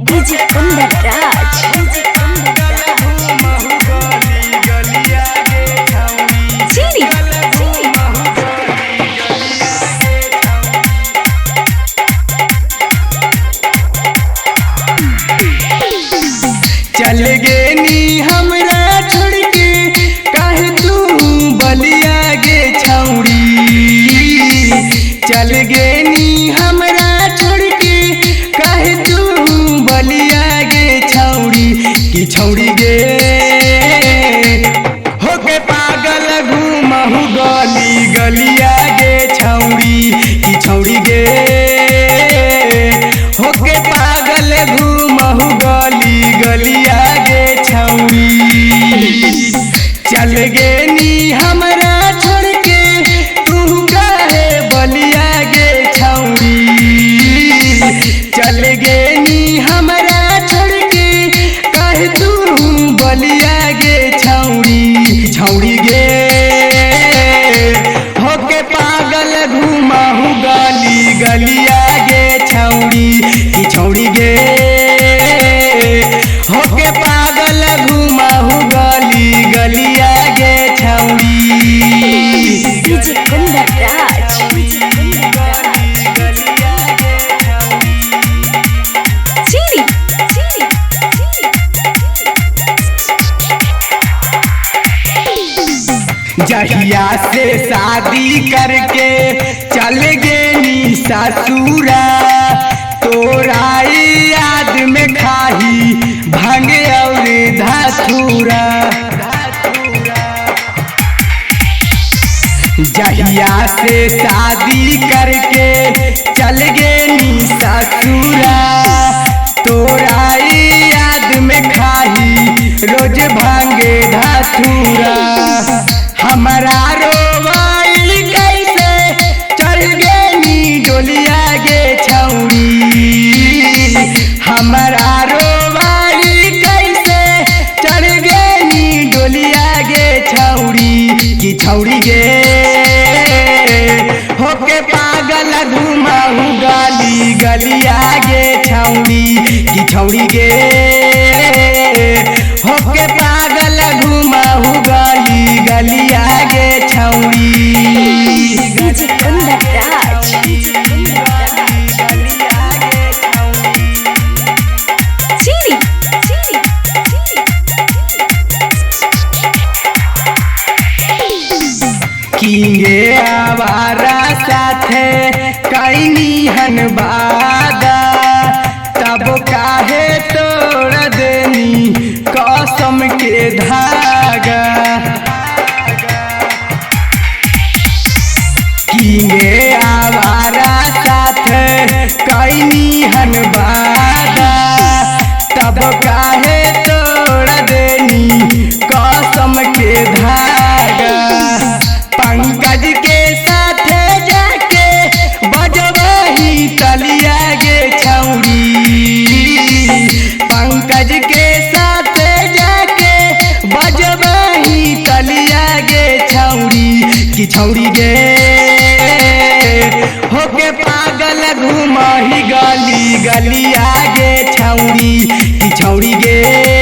DJ Kundan Raj, DJ Kundan Raj. चीनी, चीनी। चल गे नी हमरा छोड़ के काहे तू बलिया गे छौड़ी। चल गे नी हमरा छोड़ के काहे तू बलिया गे छौड़ी। कि छौड़ी गे होके पागल घूमहु गली गलिया गे छौड़ी। कि छौड़ी गे होके पागल घूमहु गली गलिया गे छौड़ी। चल गे नी हमरा छोड़ के तू काहे बलिया गे छौड़ी। चल गे नी हमरा छोड़ के काहे तू बलिया गे छौड़ी। छौड़ी गे होके पागल घूमहु गली गलिया गे छौड़ी। कि छौड़ी गे होके पागल घूमहु गली गलिया गे छौड़ी। DJ Kundan Raj, DJ Kundan Raj. चीनी, चीनी, चीनी। जहिया से शादी करके चल गे नी ससुरा तोरा याद में खाही भांग और धतूरा। जहिया से शादी करके चल गे नी ससुरा तोरा याद में खाही रोज भांगे धतूरा। हमारा रोवाइल कैसे चढ़ गे नी डोलिया गे छौड़ी। हमारा रोवाइल कैसे चढ़ गे नी डोलिया गे छौड़ी। कि छौड़ी गे होके पागल घूमहु गली गलिया गे छौड़ी। कि छौड़ी गे होके पागल घूमहु गली गलिया गे छौड़ी। DJ Kundan Raj, DJ Kundan Raj. चीनी, चीनी, चीनी। किंगे आवारा साथे कैनी हन वादा तब काहे तोड़ देनी कसम के धागा। किंगे आवारा साथे कैनी हन वादा तब काहे तोड़ देनी कसम के धागा। पंकज के साथे जाके बजबही तलिया गे छौड़ी। पंकज के साथे जाके बजबही तलिया गे छौड़ी। कि छौड़ी गे होके पागल घूमही गली गलिया गे छौड़ी। कि छौड़ी गे